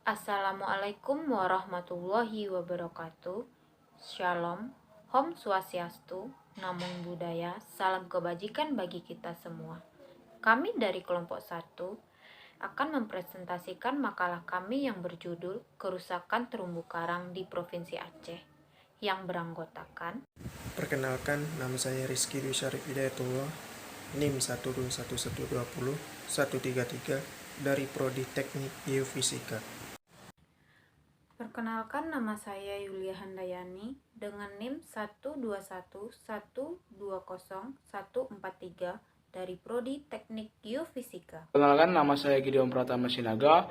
Assalamualaikum warahmatullahi wabarakatuh. Shalom, Om Swastiastu, Namo Buddhaya, salam kebajikan bagi kita semua. Kami dari kelompok 1 akan mempresentasikan makalah kami yang berjudul Kerusakan Terumbu Karang di Provinsi Aceh yang beranggotakan. Perkenalkan, nama saya Rizky Dwi Syarif Hidayatullah, NIM 121121133 dari Prodi Teknik Geofisika. Perkenalkan, nama saya Yulia Handayani dengan NIM 121120143 dari Prodi Teknik Geofisika. Perkenalkan, nama saya Gideon Pratama Sinaga,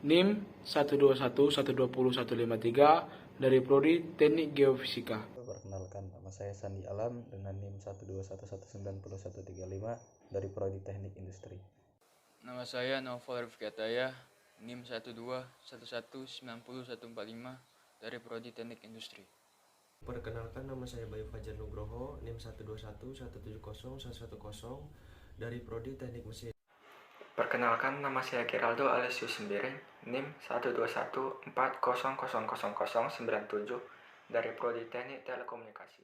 NIM 121120153 dari Prodi Teknik Geofisika. Perkenalkan, nama saya Sandi Alam dengan NIM 121190135 dari Prodi Teknik Industri. Nama saya Novel Rifki Ataya, NIM 121190145 dari Prodi Teknik Industri. Perkenalkan, nama saya Bayu Fajar Nugroho, NIM 121170110 dari Prodi Teknik Mesin. Perkenalkan, nama saya Geraldo Alesius Sembiring, NIM 12140000097 dari Prodi Teknik Telekomunikasi.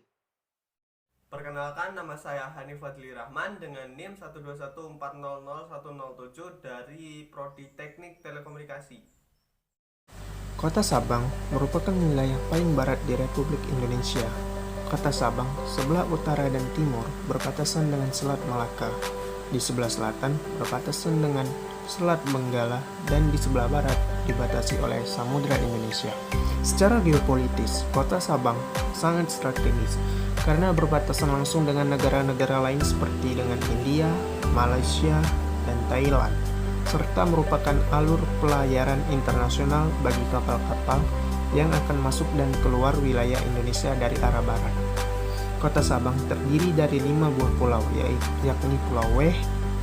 Perkenalkan, nama saya Hanif Fadli Rahman dengan NIM 121400107 dari Prodi Teknik Telekomunikasi. Kota Sabang merupakan wilayah paling barat di Republik Indonesia. Kota Sabang sebelah utara dan timur berbatasan dengan Selat Malaka, di sebelah selatan berbatasan dengan Selat Benggala, dan di sebelah barat dibatasi oleh Samudra Indonesia. Secara geopolitis, Kota Sabang sangat strategis karena berbatasan langsung dengan negara-negara lain seperti dengan India, Malaysia, dan Thailand, serta merupakan alur pelayaran internasional bagi kapal-kapal yang akan masuk dan keluar wilayah Indonesia dari arah barat. Kota Sabang terdiri dari 5 buah pulau, yakni Pulau Weh,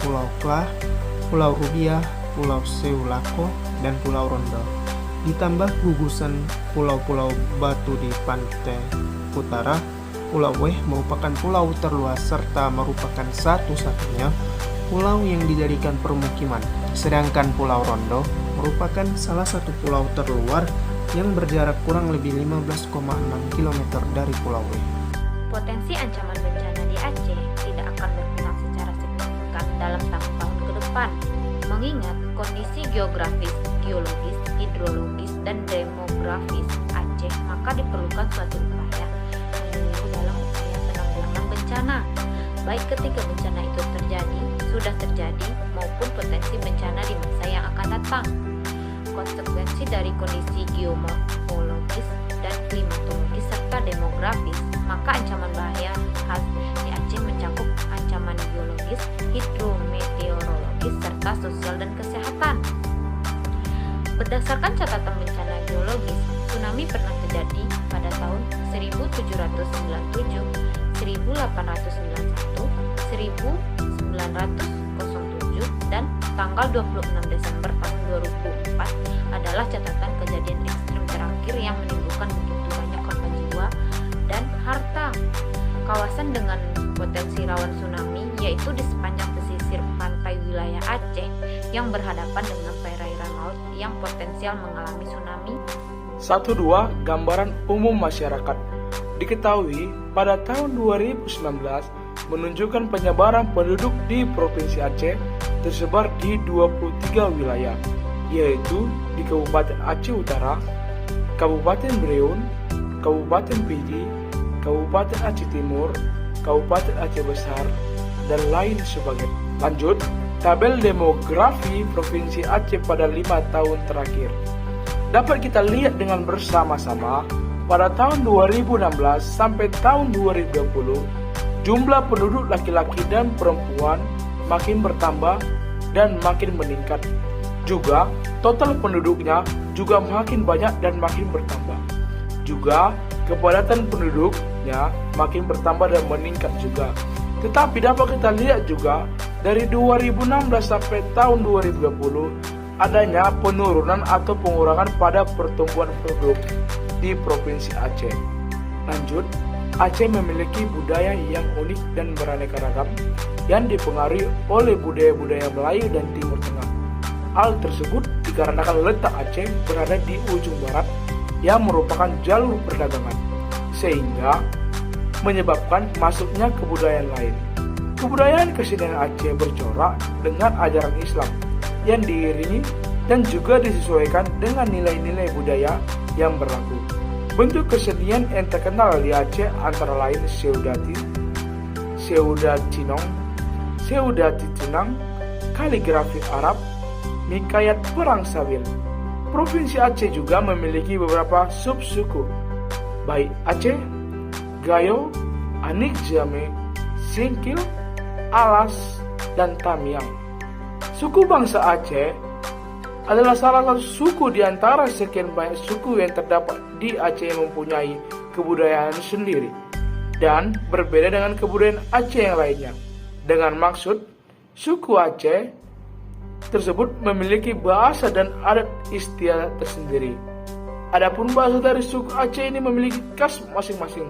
Pulau Klah, Pulau Rubiah, Pulau Seulako, dan Pulau Rondo. Ditambah gugusan pulau-pulau batu di pantai utara, Pulau Weh merupakan pulau terluas serta merupakan satu-satunya pulau yang dijadikan permukiman. Sedangkan Pulau Rondo merupakan salah satu pulau terluar yang berjarak kurang lebih 15,6 km dari Pulau Weh. Potensi ancaman bencana di Aceh tidak akan berkurang secara signifikan dalam tahun-tahun ke depan, mengingat kondisi geografis, geologis, hidrologis, dan demografis Aceh, maka diperlukan suatu upaya dalam upaya penanggulangan bencana, baik ketika bencana itu sudah terjadi, maupun potensi bencana di masa yang akan datang. Konsekuensi dari kondisi geomorfologis dan klimatologis serta demografis, maka ancaman bahaya khas di Aceh mencakup ancaman geologis, hidrometeorologis, serta sosial dan kesehatan. Berdasarkan catatan bencana geologis, tsunami pernah terjadi pada tahun 1797, 1891, 1907, dan tanggal 26 Desember tahun 2004 adalah catatan kejadian ekstrim terakhir yang menimbulkan begitu banyak korban jiwa dan harta. Kawasan dengan potensi rawan tsunami yaitu di sepanjang pesisir pantai wilayah Aceh yang berhadapan dengan perairan laut yang potensial mengalami tsunami. 1-2 Gambaran umum masyarakat. Diketahui pada tahun 2019 menunjukkan penyebaran penduduk di Provinsi Aceh tersebar di 23 wilayah, yaitu di Kabupaten Aceh Utara, Kabupaten Breun, Kabupaten Pidi, Kabupaten Aceh Timur, Kabupaten Aceh Besar, dan lain sebagainya. Lanjut, tabel demografi Provinsi Aceh pada 5 tahun terakhir. Dapat kita lihat dengan bersama-sama pada tahun 2016 sampai tahun 2020, jumlah penduduk laki-laki dan perempuan makin bertambah dan makin meningkat. Juga, total penduduknya juga makin banyak dan makin bertambah. Juga, kepadatan penduduknya makin bertambah dan meningkat juga. Tetapi dapat kita lihat juga, dari 2016 sampai tahun 2020, adanya penurunan atau pengurangan pada pertumbuhan penduduk di Provinsi Aceh. Lanjut, Aceh memiliki budaya yang unik dan beraneka ragam yang dipengaruhi oleh budaya-budaya Melayu dan Timur Tengah. Hal tersebut dikarenakan letak Aceh berada di ujung barat yang merupakan jalur perdagangan, sehingga menyebabkan masuknya kebudayaan lain. Kebudayaan kesenian Aceh bercorak dengan ajaran Islam yang diiringi dan juga disesuaikan dengan nilai-nilai budaya yang berlaku. Bentuk kesenian yang terkenal di Aceh antara lain Seudati Cinong, Seudati Tunang, kaligrafi Arab, Mikayat Perang Sawil. Provinsi Aceh juga memiliki beberapa subsuku, baik Aceh, Gayo, Anik Jame, Singkil, Alas, dan Tamiang. Suku bangsa Aceh adalah salah satu suku di antara sekian banyak suku yang terdapat di Aceh yang mempunyai kebudayaan sendiri dan berbeda dengan kebudayaan Aceh yang lainnya. Dengan maksud, suku Aceh tersebut memiliki bahasa dan adat istiadat tersendiri. Adapun bahasa dari suku Aceh ini memiliki khas masing-masing,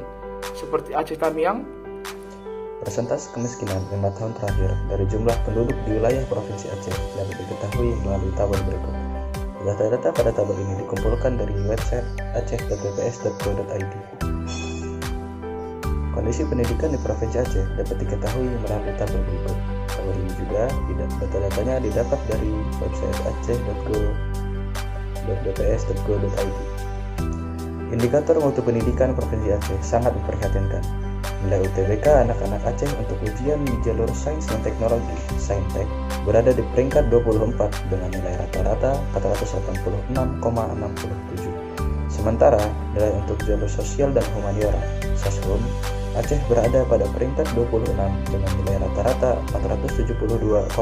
seperti Aceh Tamiang. Persentase kemiskinan 5 tahun terakhir dari jumlah penduduk di wilayah Provinsi Aceh dapat diketahui melalui tabel berikut. Data-data pada tabel ini dikumpulkan dari website aceh.bps.go.id. Kondisi pendidikan di Provinsi Aceh dapat diketahui melalui tabel berikut. Tabel ini juga data-datanya didapat dari website aceh.bps.go.id. Indikator mutu pendidikan Provinsi Aceh sangat memprihatinkan. Nilai UTBK anak-anak Aceh untuk ujian di jalur sains dan teknologi (Saintek) berada di peringkat 24 dengan nilai rata-rata 486,67. Sementara nilai untuk jalur sosial dan humaniora (Sashum) Aceh berada pada peringkat 26 dengan nilai rata-rata 472,86.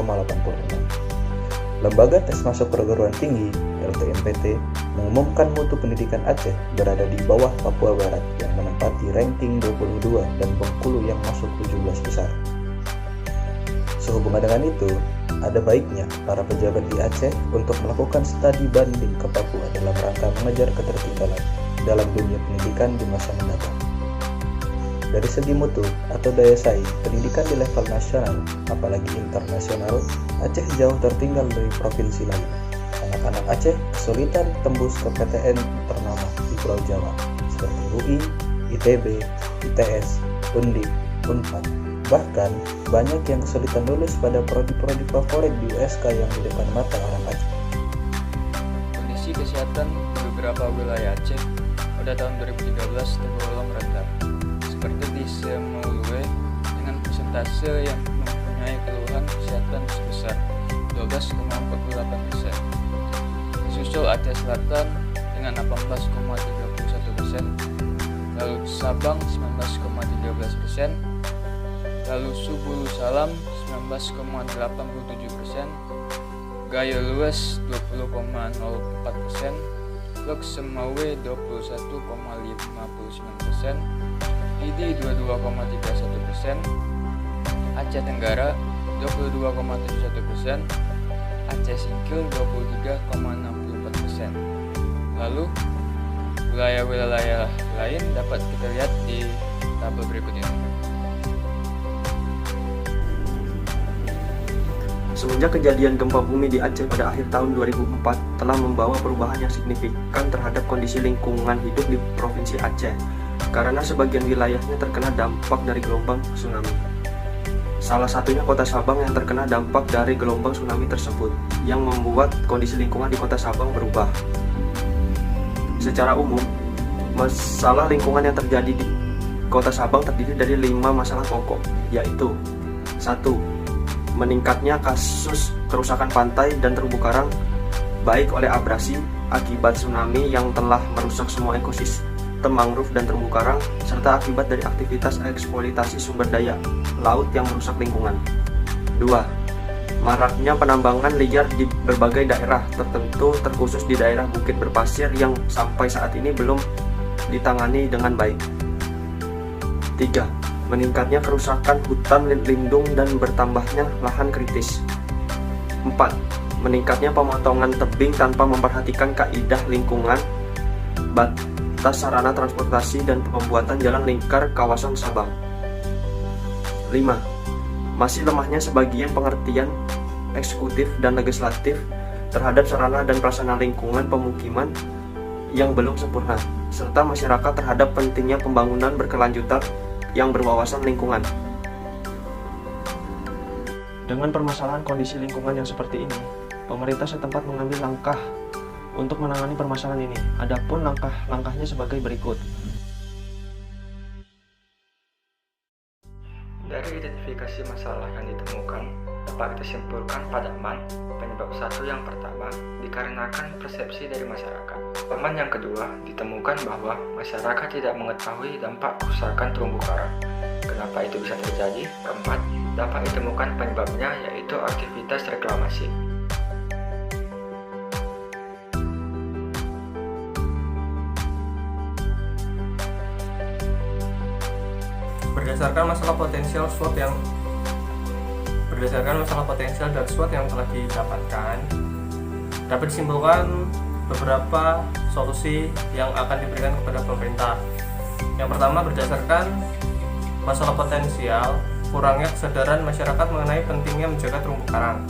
Lembaga Tes Masuk Perguruan Tinggi (LTMPT) mengumumkan mutu pendidikan Aceh berada di bawah Papua Barat yang menempati ranking 22 dan Bengkulu yang masuk 17 besar. Sehubungan dengan itu, ada baiknya para pejabat di Aceh untuk melakukan studi banding ke Papua dalam rangka mengejar ketertinggalan dalam dunia pendidikan di masa mendatang. Dari segi mutu atau daya saing pendidikan di level nasional, apalagi internasional, Aceh jauh tertinggal dari provinsi lain. Anak-anak Aceh kesulitan tembus ke PTN ternama di Pulau Jawa, seperti UI, ITB, ITS, Undip, Unpad. Bahkan, banyak yang kesulitan lulus pada prodi-prodi favorit di USK yang di depan mata orang Aceh. Kondisi kesehatan di beberapa wilayah Aceh pada tahun 2013 tergolong rendah, seperti di Semeulue dengan persentase yang mempunyai keluhan kesehatan sebesar 12,48%. Disusul Aceh Selatan dengan 18,31%, lalu Sabang 19,13%, lalu Subulu Salam 19,87%, Gayo Lues 20,04%, Lok Semawe 21,59%, Pidi 22,31%, Aceh Tenggara 22,71%, Aceh Singkil 23,64%. Lalu wilayah-wilayah lain dapat kita lihat di tabel berikut ini. Semenjak kejadian gempa bumi di Aceh pada akhir tahun 2004 telah membawa perubahan yang signifikan terhadap kondisi lingkungan hidup di Provinsi Aceh, karena sebagian wilayahnya terkena dampak dari gelombang tsunami. Salah satunya Kota Sabang yang terkena dampak dari gelombang tsunami tersebut, yang membuat kondisi lingkungan di Kota Sabang berubah. Secara umum, masalah lingkungan yang terjadi di Kota Sabang terdiri dari 5 masalah pokok, yaitu 1. Meningkatnya kasus kerusakan pantai dan terumbu karang, baik oleh abrasi akibat tsunami yang telah merusak semua ekosistem mangrove dan terumbu karang, serta akibat dari aktivitas eksploitasi sumber daya laut yang merusak lingkungan. 2. Maraknya penambangan liar di berbagai daerah tertentu, terkhusus di daerah bukit berpasir yang sampai saat ini belum ditangani dengan baik. 3. Meningkatnya kerusakan hutan lindung dan bertambahnya lahan kritis. 4. Meningkatnya pemotongan tebing tanpa memperhatikan kaidah lingkungan, batas sarana transportasi, dan pembuatan jalan lingkar kawasan Sabang. 5. Masih lemahnya sebagian pengertian eksekutif dan legislatif terhadap sarana dan prasarana lingkungan pemukiman yang belum sempurna, serta masyarakat terhadap pentingnya pembangunan berkelanjutan yang berwawasan lingkungan. Dengan permasalahan kondisi lingkungan yang seperti ini, pemerintah setempat mengambil langkah untuk menangani permasalahan ini. Adapun langkah-langkahnya sebagai berikut. Dari identifikasi masalah yang ditemukan, dapat disimpulkan pada penyebab satu yang pertama dikarenakan persepsi dari masyarakat. Yang kedua, ditemukan bahwa masyarakat tidak mengetahui dampak kerusakan terumbu karang. Kenapa itu bisa terjadi? Keempat, dapat ditemukan penyebabnya yaitu aktivitas reklamasi. Berdasarkan masalah potensial dari SWOT yang telah didapatkan, dapat disimpulkan beberapa solusi yang akan diberikan kepada pemerintah. Yang pertama, berdasarkan masalah potensial, kurangnya kesadaran masyarakat mengenai pentingnya menjaga terumbu karang.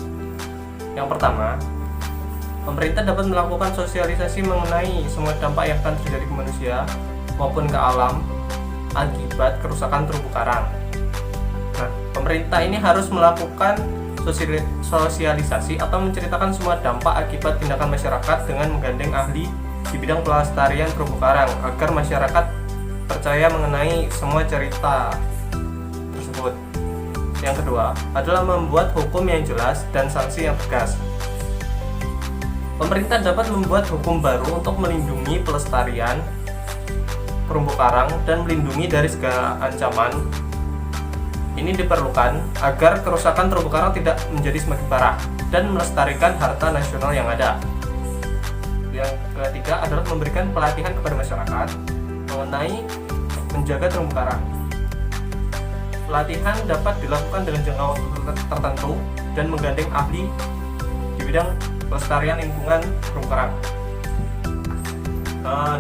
Yang pertama, pemerintah dapat melakukan sosialisasi mengenai semua dampak yang akan terjadi ke manusia maupun ke alam akibat kerusakan terumbu karang. Nah, pemerintah ini harus melakukan sosialisasi atau menceritakan semua dampak akibat tindakan masyarakat dengan menggandeng ahli di bidang pelestarian terumbu karang agar masyarakat percaya mengenai semua cerita tersebut. Yang kedua adalah membuat hukum yang jelas dan sanksi yang tegas. Pemerintah dapat membuat hukum baru untuk melindungi pelestarian terumbu karang dan melindungi dari segala ancaman. Ini diperlukan agar kerusakan terumbu karang tidak menjadi semakin parah dan melestarikan harta nasional yang ada. Yang ketiga adalah memberikan pelatihan kepada masyarakat mengenai menjaga terumbu karang. Pelatihan dapat dilakukan dengan jangka waktu tertentu dan menggandeng ahli di bidang pelestarian lingkungan terumbu karang.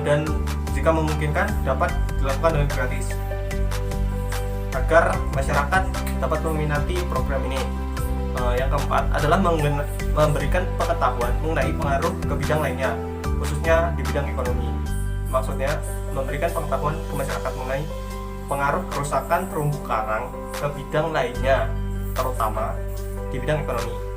Dan jika memungkinkan dapat dilakukan dengan gratis agar masyarakat dapat meminati program ini. Yang keempat adalah memberikan pengetahuan mengenai pengaruh ke bidang lainnya, khususnya di bidang ekonomi. Maksudnya memberikan pengetahuan ke masyarakat mengenai pengaruh kerusakan terumbu karang ke bidang lainnya, terutama di bidang ekonomi.